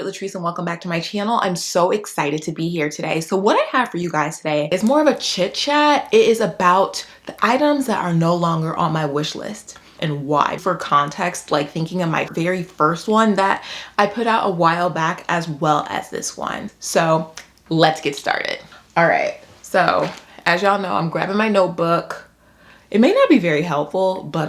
Latrice and welcome back to my channel. I'm so excited to be here today. So what I have for you guys today is more of a chit chat. It is about the items that are no longer on my wish list and why. For context, like thinking of my very first one that I put out a while back as well as this one. So let's get started. All right, so as y'all know, I'm grabbing my notebook. It may not be very helpful, but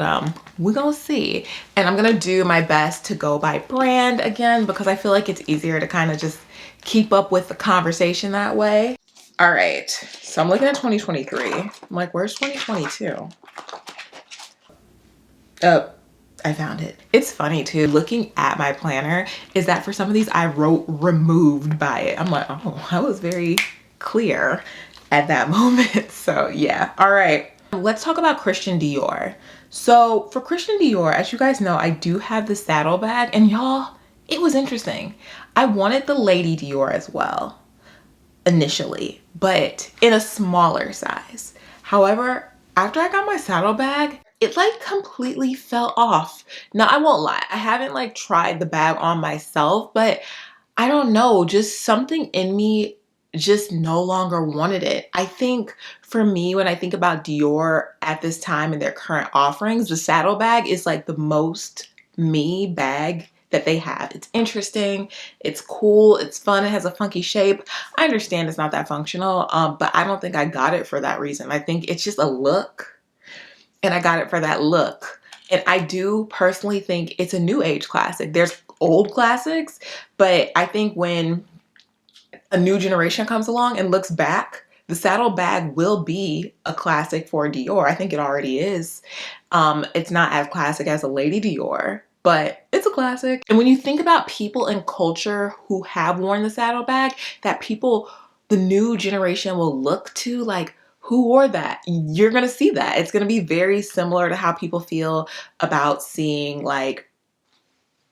we're gonna see. And I'm gonna do my best to go by brand again because I feel like it's easier to kind of just keep up with the conversation that way. All right, so I'm looking at 2023. I'm like, where's 2022? Oh, I found it. It's funny too, looking at my planner, is that for some of these I wrote removed by it. I'm like, oh, I was very clear at that moment. So yeah, all right. Let's talk about Christian Dior. So for Christian Dior, as you guys know, I do have the saddlebag, and y'all, it was interesting. I wanted the Lady Dior as well initially, but in a smaller size. However, after I got my saddlebag, it like completely fell off. Now, I won't lie, I haven't like tried the bag on myself, but I don't know, just something in me just no longer wanted it. I think for me, when I think about Dior at this time and their current offerings, the saddlebag is like the most me bag that they have. It's interesting, it's cool, it's fun, it has a funky shape. I understand it's not that functional, but I don't think I got it for that reason. I think it's just a look, and I got it for that look. And I do personally think it's a new age classic. There's old classics, but I think when a new generation comes along and looks back, the saddlebag will be a classic for Dior. I think it already is. It's not as classic as a Lady Dior, but it's a classic. And when you think about people in culture who have worn the saddlebag, that people, the new generation will look to, like, who wore that? You're gonna see that. It's gonna be very similar to how people feel about seeing like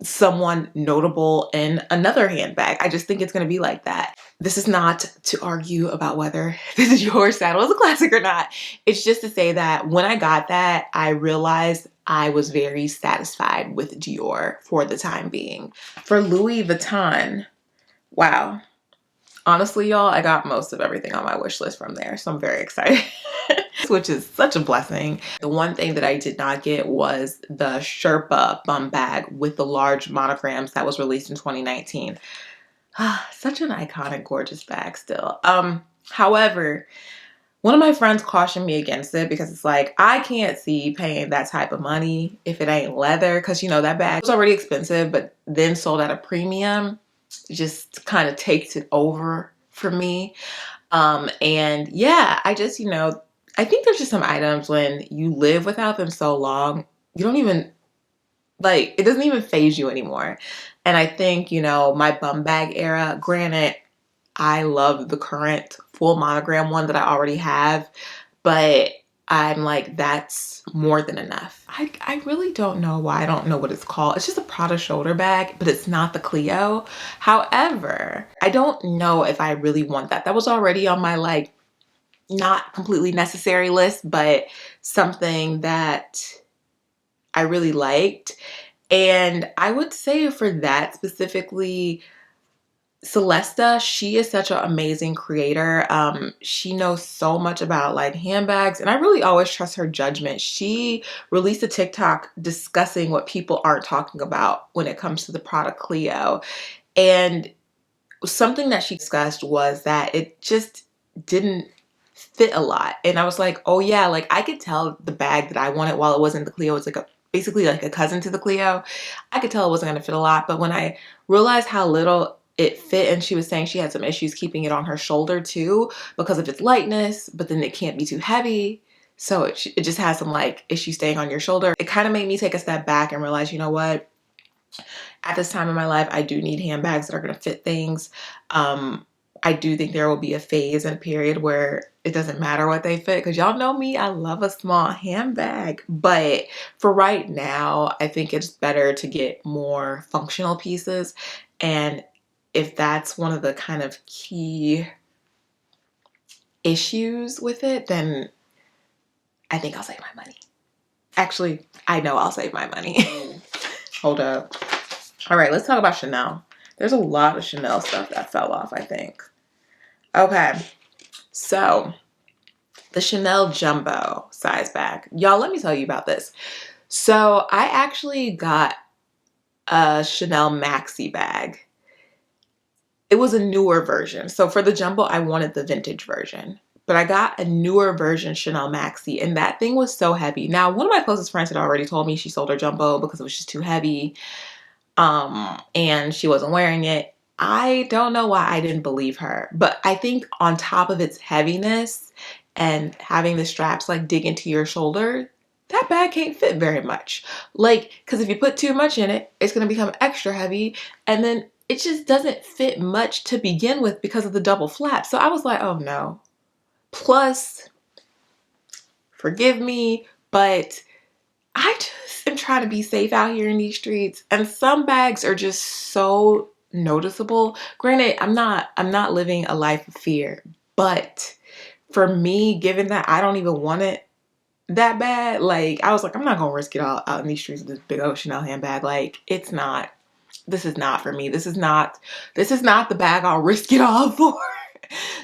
someone notable in another handbag. I just think it's going to be like that. This is not to argue about whether this Dior saddle is a classic or not. It's just to say that when I got that, I realized I was very satisfied with Dior for the time being. For Louis Vuitton, wow. Honestly, y'all, I got most of everything on my wish list from there, so I'm very excited. Which is such a blessing. The one thing that I did not get was the Sherpa bum bag with the large monograms that was released in 2019. Such an iconic, gorgeous bag still. However, one of my friends cautioned me against it because it's like, I can't see paying that type of money if it ain't leather, because you know that bag was already expensive, but then sold at a premium. Just kind of takes it over for me. And yeah, I just, you know, I think there's just some items when you live without them so long, you don't even, like, it doesn't even faze you anymore. And I think, you know, my bum bag era, granted, I love the current full monogram one that I already have, but I'm like, that's more than enough. I really don't know why. I don't know what it's called. It's just a Prada shoulder bag, but it's not the Clio. However, I don't know if I really want that. That was already on my like not completely necessary list, but something that I really liked. And I would say for that specifically, Celesta, she is such an amazing creator. She knows so much about like handbags, and I really always trust her judgment. She released a TikTok discussing what people aren't talking about when it comes to the Prada Clio. And something that she discussed was that it just didn't fit a lot. And I was like, oh yeah, like I could tell the bag that I wanted while it wasn't the Clio, it's like basically like a cousin to the Clio. I could tell it wasn't gonna fit a lot, but when I realized how little it fit, and she was saying she had some issues keeping it on her shoulder too because of its lightness, but then it can't be too heavy. So it just has some like issues staying on your shoulder. It kind of made me take a step back and realize, you know what? At this time in my life, I do need handbags that are gonna fit things. I do think there will be a phase and a period where it doesn't matter what they fit, because y'all know me, I love a small handbag. But for right now, I think it's better to get more functional pieces. And if that's one of the kind of key issues with it, then I think I'll save my money. Actually, I know I'll save my money. Hold up. All right, let's talk about Chanel. There's a lot of Chanel stuff that fell off, I think. Okay, so the Chanel Jumbo size bag. Y'all, let me tell you about this. So I actually got a Chanel Maxi bag. It was a newer version. So for the Jumbo, I wanted the vintage version. But I got a newer version Chanel Maxi, and that thing was so heavy. Now, one of my closest friends had already told me she sold her Jumbo because it was just too heavy. And she wasn't wearing it. I don't know why I didn't believe her, but I think on top of its heaviness and having the straps like dig into your shoulder, that bag can't fit very much. Like, because if you put too much in it, it's going to become extra heavy, and then it just doesn't fit much to begin with because of the double flap. So I was like, oh no. Plus, forgive me, but I just am trying to be safe out here in these streets, and some bags are just so noticeable. Granted, I'm not living a life of fear, but for me, given that I don't even want it that bad, like I was like, I'm not gonna risk it all out in these streets with this big old Chanel handbag. Like, it's not. This is not for me. This is not the bag I'll risk it all for.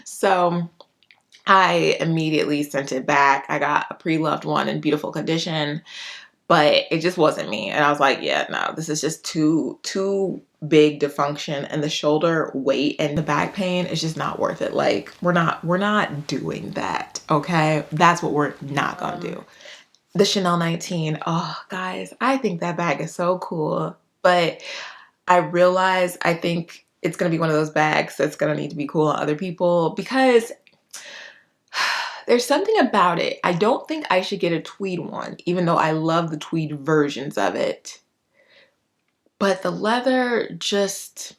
So I immediately sent it back. I got a pre-loved one in beautiful condition, but it just wasn't me. And I was like, yeah, no, this is just too big to function, and the shoulder weight and the back pain is just not worth it. Like, we're not doing that, okay? That's what we're not gonna do. The Chanel 19, oh guys, I think that bag is so cool, but I realize I think it's gonna be one of those bags that's gonna need to be cool on other people, because there's something about it. I don't think I should get a tweed one, even though I love the tweed versions of it. But the leather just,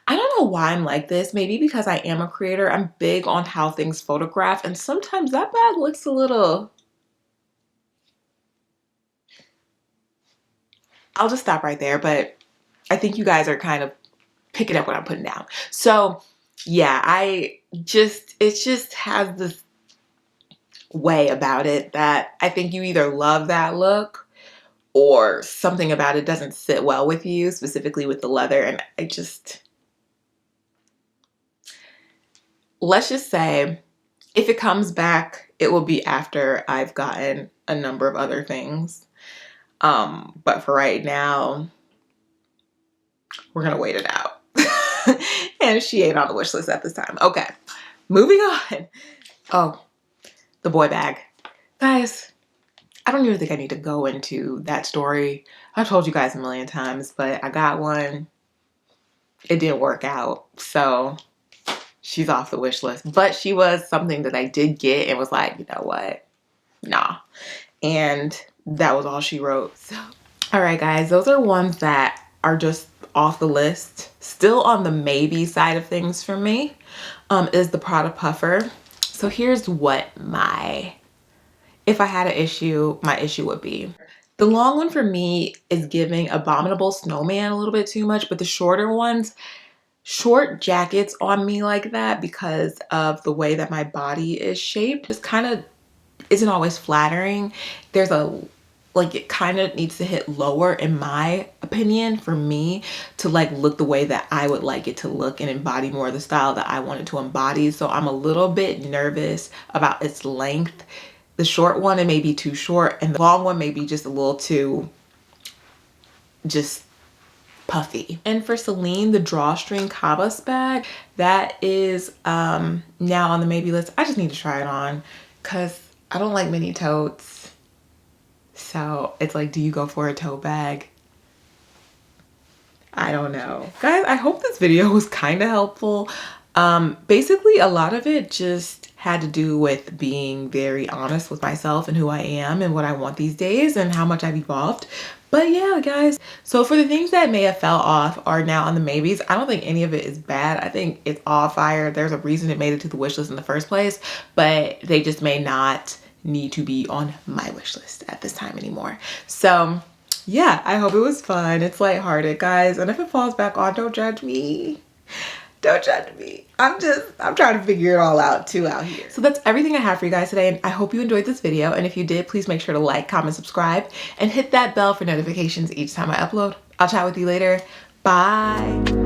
I don't know why I'm like this. Maybe because I am a creator. I'm big on how things photograph, and sometimes that bag looks a little... I'll just stop right there, but I think you guys are kind of picking up what I'm putting down. So yeah, it just has this way about it that I think you either love that look or something about it doesn't sit well with you, specifically with the leather. And let's just say if it comes back, it will be after I've gotten a number of other things. But for right now, we're gonna wait it out. And she ain't on the wish list at this time. Okay, moving on. Oh, the boy bag. Guys, I don't even think I need to go into that story. I've told you guys a million times, but I got one. It didn't work out, so she's off the wish list. But she was something that I did get and was like, you know what? Nah. And that was all she wrote. So, all right, guys, those are ones that are just off the list. Still on the maybe side of things for me is the Prada puffer. So here's what if I had an issue, my issue would be. The long one for me is giving Abominable Snowman a little bit too much, but the shorter ones, short jackets on me like that because of the way that my body is shaped, just kind of isn't always flattering. It kind of needs to hit lower, in my opinion, for me to like look the way that I would like it to look and embody more of the style that I wanted to embody. So I'm a little bit nervous about its length. The short one, it may be too short, and the long one may be just a little too just puffy. And for Celine, the drawstring Cabas bag, that is now on the maybe list. I just need to try it on because I don't like mini totes. So it's like, do you go for a tote bag? I don't know. Guys, I hope this video was kind of helpful. Basically, a lot of it just had to do with being very honest with myself and who I am and what I want these days and how much I've evolved. But yeah, guys, so for the things that may have fell off are now on the maybes. I don't think any of it is bad. I think it's all fire. There's a reason it made it to the wish list in the first place, but they just may not need to be on my wish list at this time anymore. So yeah, I hope it was fun. It's lighthearted, guys. And if it falls back on, don't judge me. Don't judge me. I'm trying to figure it all out too out here. So that's everything I have for you guys today. And I hope you enjoyed this video. And if you did, please make sure to like, comment, subscribe, and hit that bell for notifications each time I upload. I'll chat with you later. Bye.